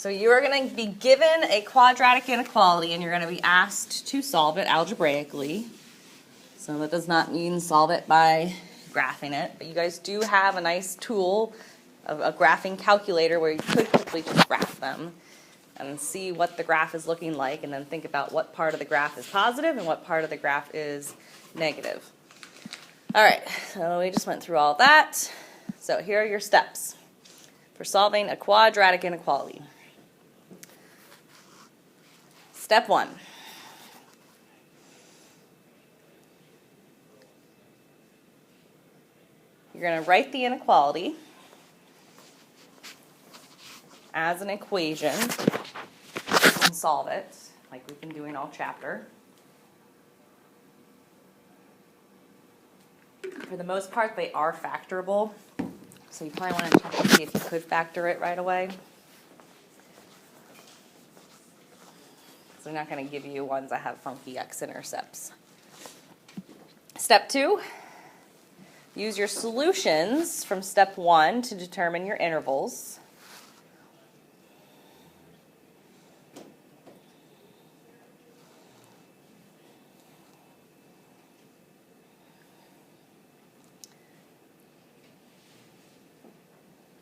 So you are going to be given a quadratic inequality and you're going to be asked to solve it algebraically. So that does not mean solve it by graphing it, but you guys do have a nice tool of a graphing calculator where you could quickly just graph them and see what the graph is looking like, and then think about what part of the graph is positive and what part of the graph is negative. All right, so we just went through all that. So here are your steps for solving a quadratic inequality. Step 1. You're going to write the inequality as an equation and solve it, like we've been doing all chapter. For the most part, they are factorable, so you probably want to check to see if you could factor it right away. So they're not going to give you ones that have funky x-intercepts. Step 2, use your solutions from step 1 to determine your intervals.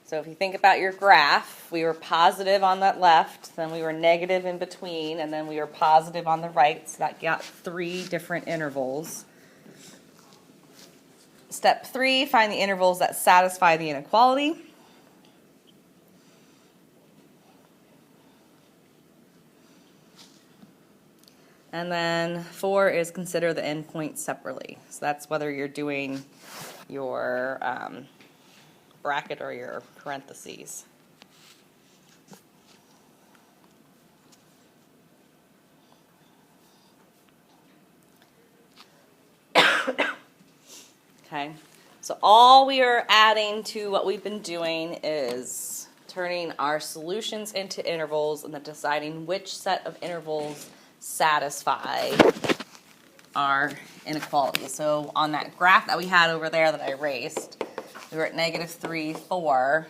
So if you think about your graph, we were positive on that left, then we were negative in between, and then we were positive on the right, so that got 3 different intervals. Step 3, find the intervals that satisfy the inequality. And then 4 is consider the endpoints separately. So that's whether you're doing your bracket or your parentheses. Okay, so all we are adding to what we've been doing is turning our solutions into intervals and then deciding which set of intervals satisfy our inequality. So on that graph that we had over there that I erased, we were at -3, 4.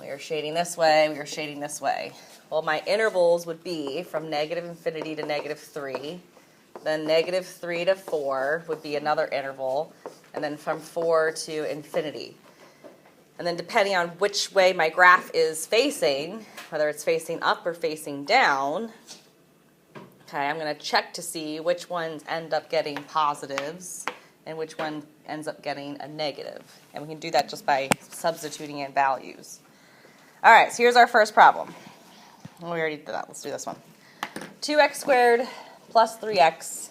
We were shading this way, we were shading this way. Well, my intervals would be from -infinity to -3. Then -3 to 4 would be another interval. And then from 4 to infinity. And then depending on which way my graph is facing, whether it's facing up or facing down, okay, I'm going to check to see which ones end up getting positives and which one ends up getting a negative. And we can do that just by substituting in values. All right, so here's our first problem. Well, we already did that. Let's do this one. 2x squared plus 3x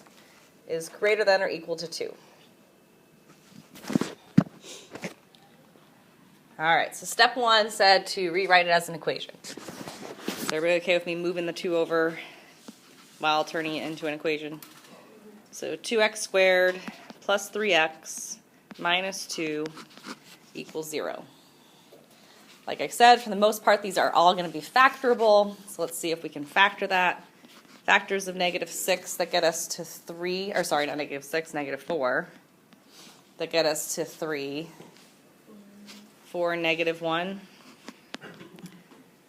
is greater than or equal to 2. All right, so step 1 said to rewrite it as an equation. Is everybody okay with me moving the 2 over while turning it into an equation? So 2x squared plus 3x minus 2 equals 0. Like I said, for the most part, these are all going to be factorable. So let's see if we can factor that. Factors of -6 that get us to 3, or sorry, not -6, -4, that get us to 3. 4 and -1.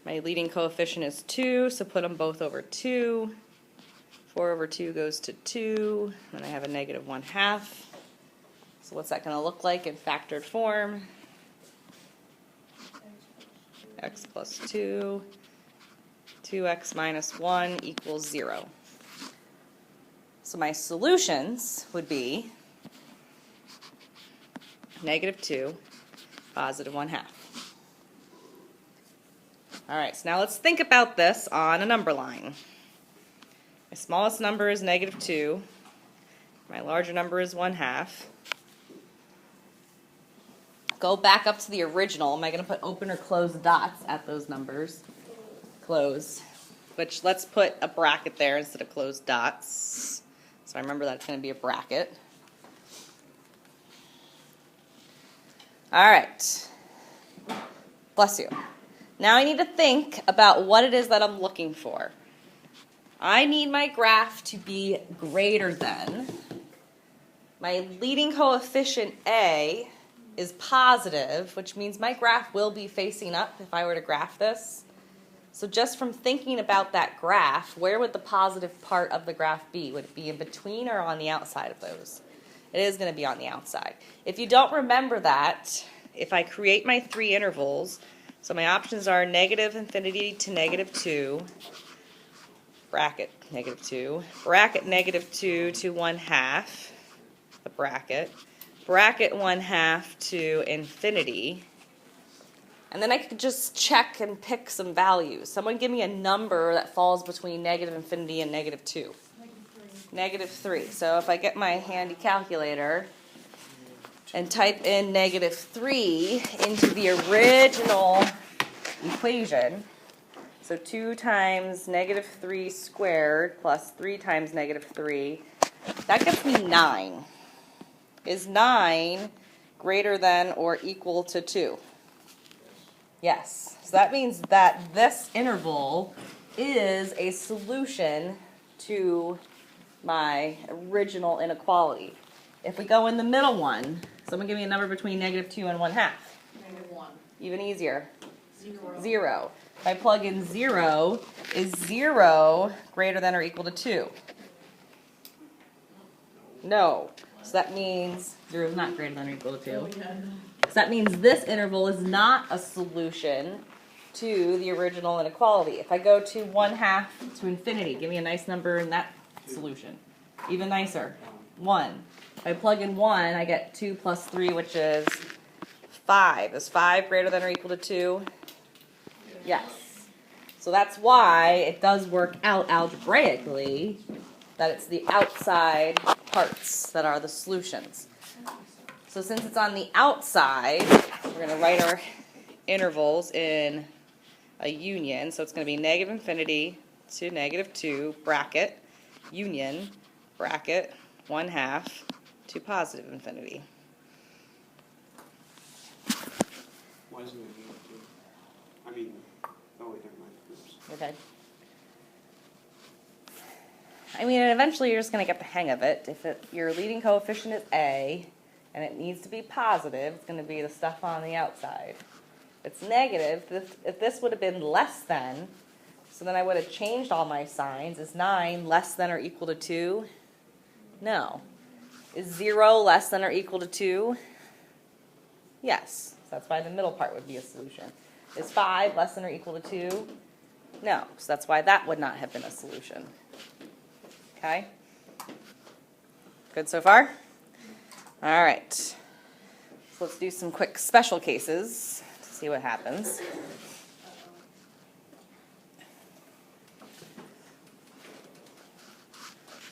My leading coefficient is 2, so put them both over 2. 4 over 2 goes to 2, and I have a -1/2. So what's that going to look like in factored form? X plus 2, 2x minus 1 equals 0. So my solutions would be -2, +1/2. All right, so now let's think about this on a number line. My smallest number is -2. My larger number is 1/2. Go back up to the original. Am I going to put open or closed dots at those numbers? Closed. Which, let's put a bracket there instead of closed dots. So I remember that's going to be a bracket. All right. Bless you. Now I need to think about what it is that I'm looking for. I need my graph to be greater than. My leading coefficient A is positive, which means my graph will be facing up if I were to graph this. So just from thinking about that graph, where would the positive part of the graph be? Would it be in between or on the outside of those? It is going to be on the outside. If you don't remember that, if I create my three intervals, so my options are negative infinity to negative 2, bracket negative 2, bracket negative 2 to 1/2, the bracket 1/2 to infinity, and then I could just check and pick some values. Someone give me a number that falls between negative infinity and negative 2. Negative 3. So if I get my handy calculator and type in negative 3 into the original equation, so 2 times negative 3 squared plus 3 times negative 3, that gives me 9. Is 9 greater than or equal to 2? Yes. So that means that this interval is a solution to my original inequality. If we go in the middle one, someone give me a number between negative 2 and 1/2. Negative 1. Even easier. 0. 0. If I plug in 0, is 0 greater than or equal to 2? No. So that means 0 is not greater than or equal to 2. So that means this interval is not a solution to the original inequality. If I go to 1/2 to infinity, give me a nice number in that solution. Even nicer. 1. If I plug in 1, I get 2 plus 3, which is 5. Is 5 greater than or equal to 2? Yes. So that's why it does work out algebraically that it's the outside parts that are the solutions. So since it's on the outside, we're going to write our intervals in a union. So it's going to be negative infinity to negative 2, bracket, union, bracket, 1/2 to positive infinity. Why isn't it negative 2? I mean, oh wait, never mind. Oops. Okay. I mean, and eventually you're just going to get the hang of it. If your leading coefficient is A, and it needs to be positive, it's going to be the stuff on the outside. If it's negative, if this would have been less than, so then I would have changed all my signs. Is 9 less than or equal to 2? No. Is 0 less than or equal to 2? Yes. So that's why the middle part would be a solution. Is 5 less than or equal to 2? No. So that's why that would not have been a solution. Okay? Good so far? All right. So let's do some quick special cases to see what happens.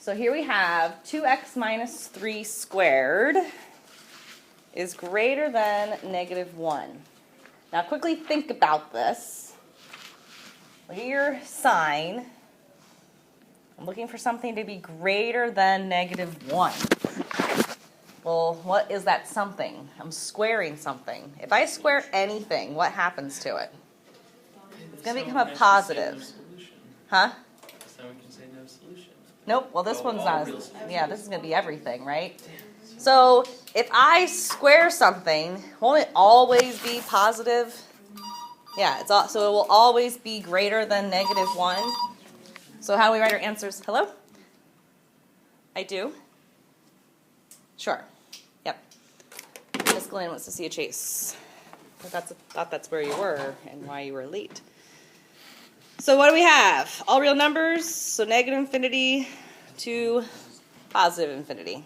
So here we have 2x minus 3 squared is greater than negative 1. Now quickly think about this. Look at your sign. I'm looking for something to be greater than negative 1. Well, what is that something? I'm squaring something. If I square anything, what happens to it? It's going to become a positive. Huh? So we can say no solution. Nope. Well, this one's not. Yeah, this is going to be everything, right? So if I square something, won't it always be positive? Yeah, so it will always be greater than negative 1. So how do we write our answers? Hello? I do? Sure. Yep. Miss Glenn wants to see a chase. I thought that's where you were and why you were late. So what do we have? All real numbers, so negative infinity to positive infinity.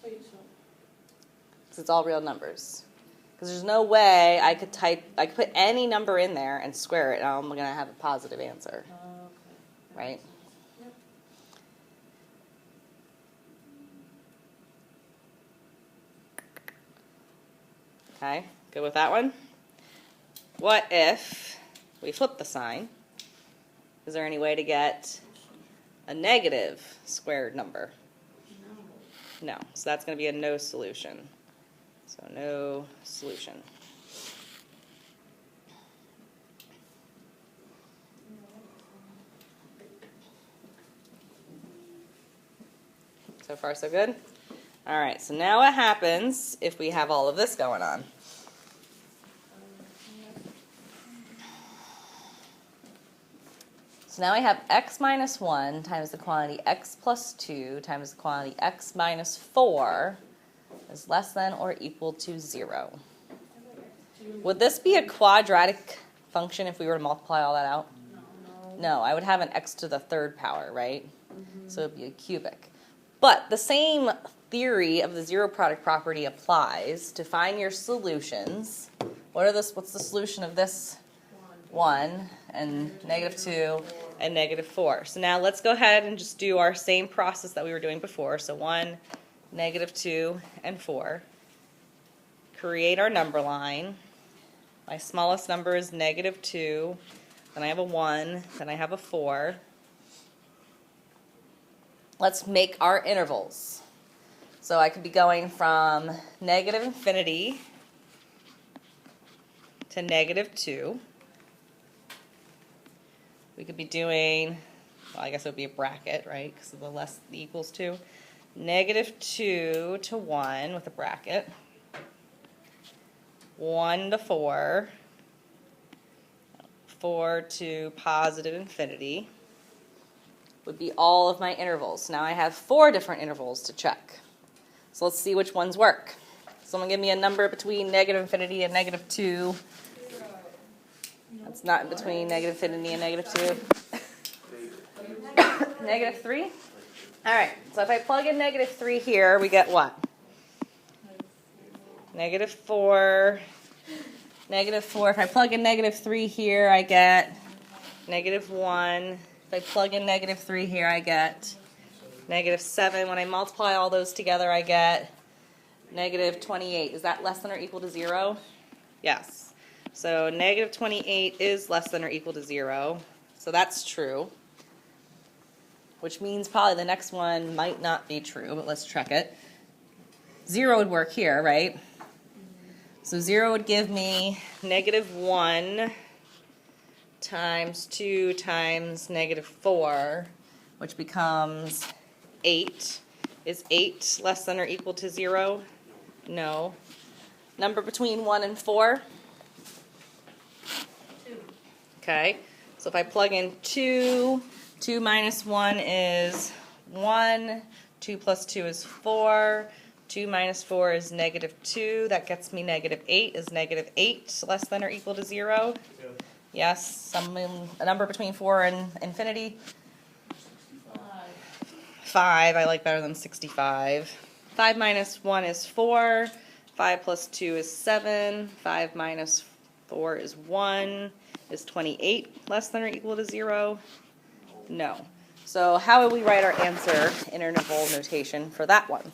Because it's all real numbers. Because there's no way I could put any number in there and square it, and I'm going to have a positive answer. Right? Okay, good with that one? What if we flip the sign? Is there any way to get a negative squared number? No. So that's going to be a no solution. So no solution. So far, so good? All right, so now what happens if we have all of this going on? So now I have x minus 1 times the quantity x plus 2 times the quantity x minus 4 is less than or equal to 0. Would this be a quadratic function if we were to multiply all that out? No, I would have an x to the third power, right? So it would be a cubic. But the same theory of the zero product property applies to find your solutions. What's the solution of this? 1 and -2 and -4. So now let's go ahead and just do our same process that we were doing before. So 1, -2, and 4. Create our number line. My smallest number is -2. Then I have a 1. Then I have a 4. Let's make our intervals. So I could be going from -infinity to -2. We could be doing, well, I guess it would be a bracket, right? Because of the less the equals to. -2 to 1 with a bracket. 1 to 4. 4 to positive infinity would be all of my intervals. Now I have 4 different intervals to check. So let's see which ones work. Someone give me a number between -infinity and -2. That's not in between -infinity and -2. -3? All right, so if I plug in -3 here, we get what? -4. -4. If I plug in -3 here, I get -1. If I plug in -3 here, I get -7. When I multiply all those together, I get -28. Is that less than or equal to 0? Yes. So -28 is less than or equal to 0. So that's true. Which means probably the next one might not be true, but let's check it. 0 would work here, right? So 0 would give me -1 times 2 times -4, which becomes 8. Is 8 less than or equal to 0? No. Number between 1 and 4? 2. Okay. So if I plug in 2, 2 minus 1 is 1. 2 plus 2 is 4. 2 minus 4 is -2. That gets me -8. Is -8 less than or equal to 0? Yes. A number between 4 and infinity? 5. I like better than 65. 5 minus 1 is 4. 5 plus 2 is 7. 5 minus 4 is 1. Is 28 less than or equal to 0? No. So how would we write our answer in interval notation for that one?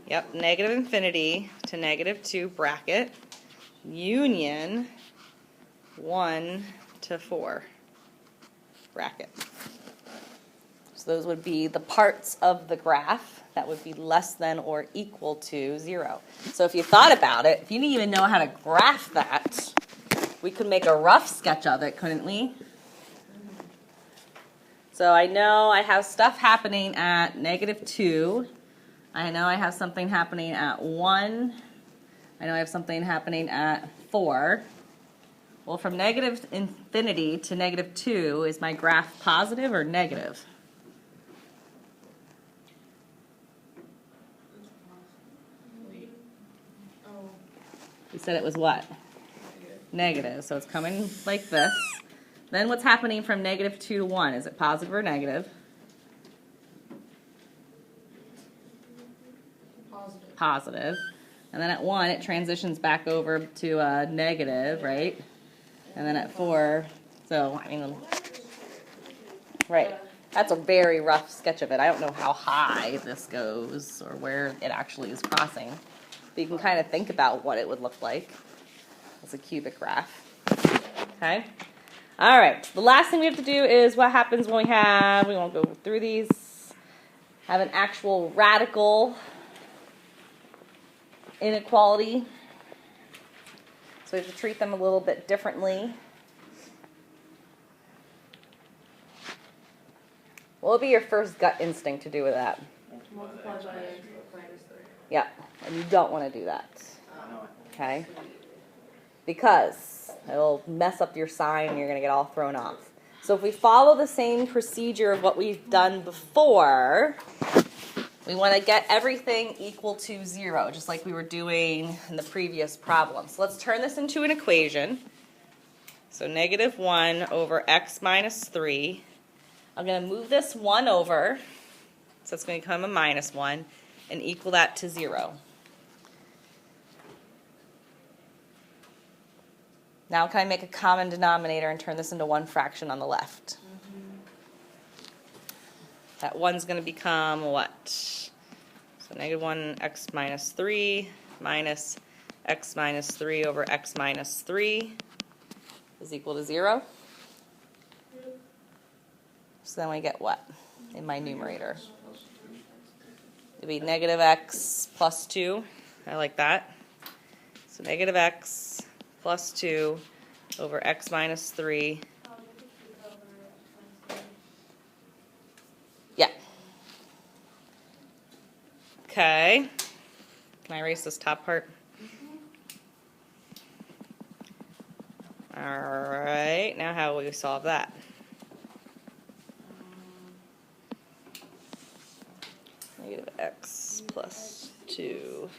Yep, -infinity to -2 bracket, union 1 to 4 bracket. So those would be the parts of the graph that would be less than or equal to 0. So if you thought about it, if you didn't even know how to graph that, we could make a rough sketch of it, couldn't we? So I know I have stuff happening at -2. I know I have something happening at 1. I know I have something happening at 4. Well, from -infinity to -2, is my graph positive or negative? You said it was what? Negative. So it's coming like this. Then what's happening from -2 to 1? Is it positive or negative? Positive. Positive. And then at 1, it transitions back over to a negative, right? And then at 4, so, I mean, right. That's a very rough sketch of it. I don't know how high this goes or where it actually is crossing. But you can kind of think about what it would look like as a cubic graph. Okay? All right. The last thing we have to do is what happens when we won't go through these, have an actual radical inequality. So we have to treat them a little bit differently. What would be your first gut instinct to do with that? Multiply by -3. Yeah, and you don't want to do that. Okay? because it'll mess up your sign and you're going to get all thrown off. So if we follow the same procedure of what we've done before, we want to get everything equal to 0, just like we were doing in the previous problem. So let's turn this into an equation. So negative 1 over x minus 3. I'm going to move this 1 over, so it's going to become a minus 1, and equal that to 0. Now can I make a common denominator and turn this into one fraction on the left? That 1's going to become what? So negative 1 x minus 3 minus x minus 3 over x minus 3 is equal to 0. So then we get what in my numerator? It'd be negative x plus 2. I like that. So negative x plus 2 over x minus 3. Yeah. Okay. Can I erase this top part? All right. Now how will we solve that? Negative x plus 2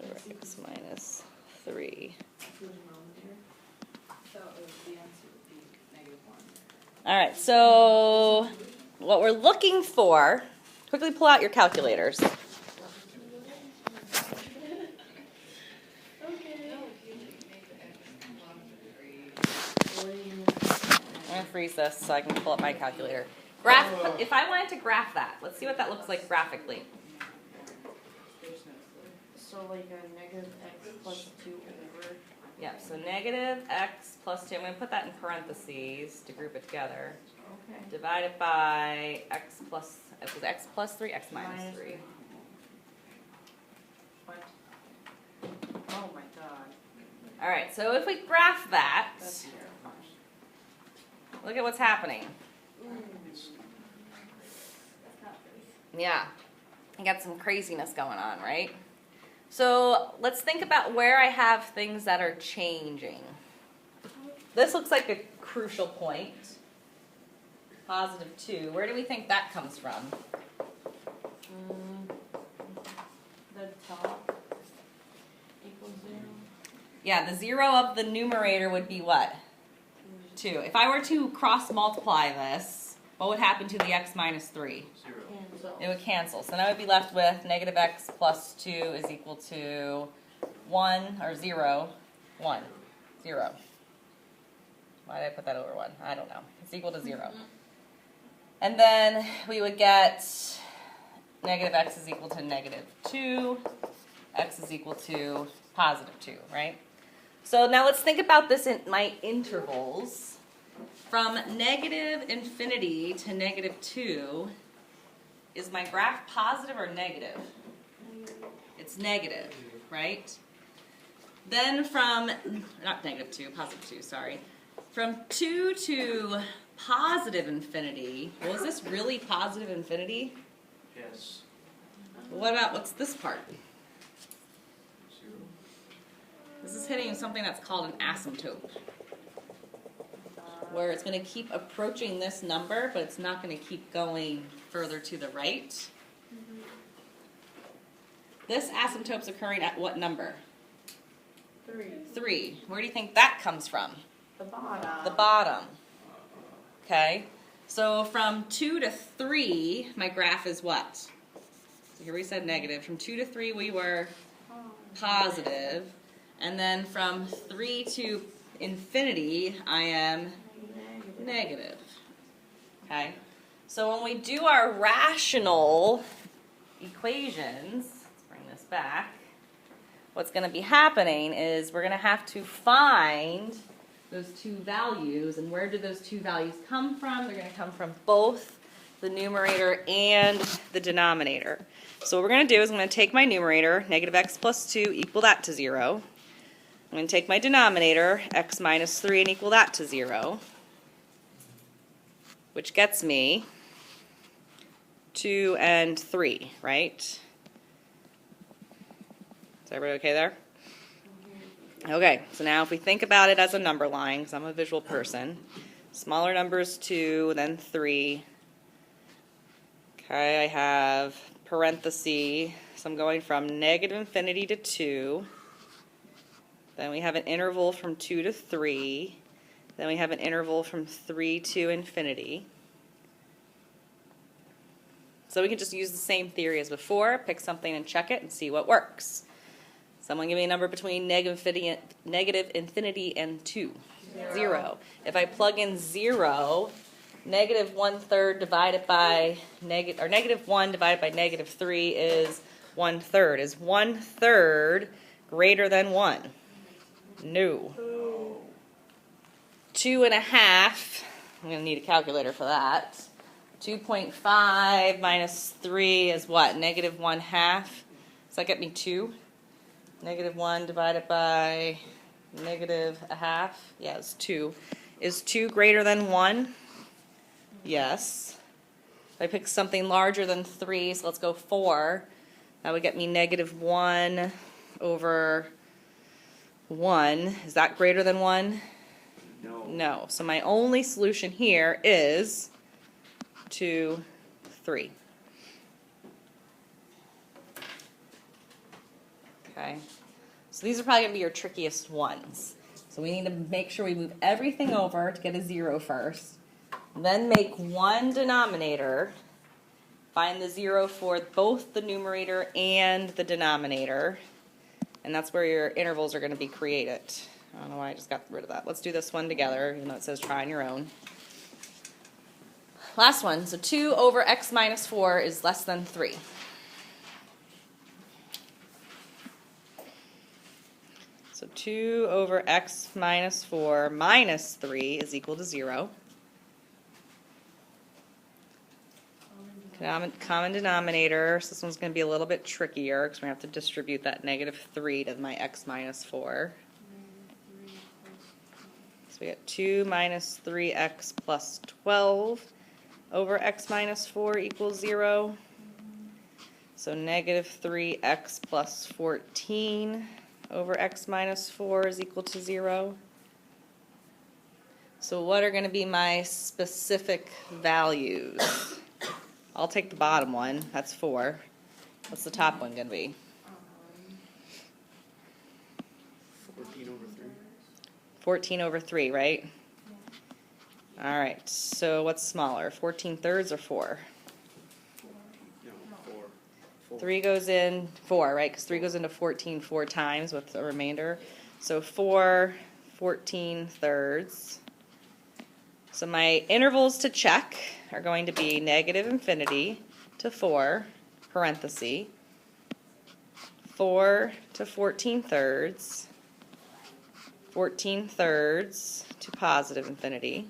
over x minus 3. All right, so what we're looking for, quickly pull out your calculators. I'm going to freeze this so I can pull up my calculator. Graph. If I wanted to graph that, let's see what that looks like graphically. So like a negative x plus 2 over. Yeah, so negative x plus 2, I'm going to put that in parentheses to group it together. Okay. Divided by x plus, it was x plus 3, x minus 3. What? Oh my god. All right, so if we graph that, That's terrifying. look at what's happening. Yeah, you got some craziness going on, right? So let's think about where I have things that are changing. This looks like a crucial point. Positive 2. Where do we think that comes from? The top equals 0. Yeah, the 0 of the numerator would be what? 2. If I were to cross multiply this, what would happen to the x minus 3? 0. Cancel. It would cancel. So now I would be left with negative x plus 2 is equal to 1, or 0, 1, 0. Why did I put that over 1? I don't know. It's equal to 0. And then we would get negative x is equal to negative 2, x is equal to positive 2, right? So now let's think about this in my intervals. From negative infinity to negative 2, is my graph positive or negative? It's negative, right? Then from, not negative 2, positive 2, sorry. From 2 to positive infinity, well, is this really positive infinity? Yes. What about, what's this part? 0. This is hitting something that's called an asymptote, where it's going to keep approaching this number, but it's not going to keep going further to the right. This asymptote's occurring at what number? 3. 3. Where do you think that comes from? The bottom. The bottom. Okay. So from 2 to 3, my graph is what? So here we said negative. From 2 to 3, we were positive. And then from 3 to infinity, I am negative. Okay? So when we do our rational equations, let's bring this back, what's going to be happening is we're going to have to find those two values. And where do those two values come from? They're going to come from both the numerator and the denominator. So what we're going to do is I'm going to take my numerator, negative x plus 2, equal that to 0. I'm going to take my denominator, x minus 3, and equal that to 0, which gets me 2 and 3, right? Is everybody okay there? Okay, so now if we think about it as a number line, because I'm a visual person, smaller numbers 2, then 3. Okay, I have parenthesis, so I'm going from negative infinity to 2. Then we have an interval from 2 to 3. Then we have an interval from 3 to infinity. So we can just use the same theory as before, pick something and check it and see what works. Someone give me a number between negative infinity and 2. 0. If I plug in 0, negative 1/3 divided by negative 1 divided by negative 3 is 1/3. Is 1/3 greater than 1? No. 2.5, I'm going to need a calculator for that. 2.5 minus 3 is what? Negative 1/2. Does that get me 2? Negative 1 divided by negative 1/2. Yeah, it's 2. Is 2 greater than 1? Yes. If I pick something larger than 3, so let's go 4, that would get me negative 1 over 1. Is that greater than 1? No. No. So my only solution here is 2, 3. Okay. So these are probably going to be your trickiest ones. So we need to make sure we move everything over to get a 0 first. Then make one denominator. Find the 0 for both the numerator and the denominator. And that's where your intervals are going to be created. I don't know why I just got rid of that. Let's do this one together, even though it says try on your own. Last one. So 2 over x minus 4 is less than 3. So 2 over x minus 4 minus 3 is equal to 0. Common denominator, so this one's going to be a little bit trickier because we have to distribute that negative 3 to my x minus 4. So we get 2 minus 3x plus 12 over x minus 4 equals 0. So negative 3x plus 14 over x minus 4 is equal to 0. So what are going to be my specific values? I'll take the bottom one. That's 4. What's the top one going to be? 14 over 3. 14 over 3, right? All right. So what's smaller, 14/3 or 4? No, 4. 3 goes in 4, right? Because 3 goes into 14 4 times with a remainder. So 4 14/3. So my intervals to check are going to be negative infinity to 4, parenthesis, 4 to 14/3, 14/3 to positive infinity.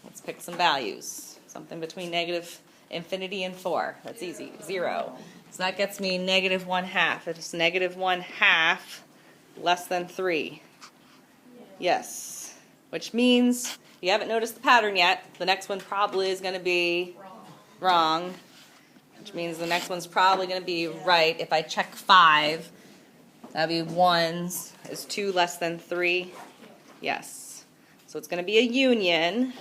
Let's pick some values. Something between negative infinity and 4. That's easy. 0. So that gets me negative 1/2. It's negative 1/2 less than 3. Yes. Which means, you haven't noticed the pattern yet, the next one probably is going to be wrong. Which means the next one's probably going to be right. If I check 5, that would be 1s. Is 2 less than 3? Yes. So it's going to be a union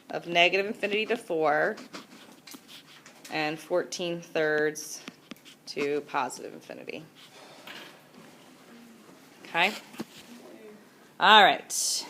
of negative infinity to 4 and 14/3 to positive infinity. Okay? All right.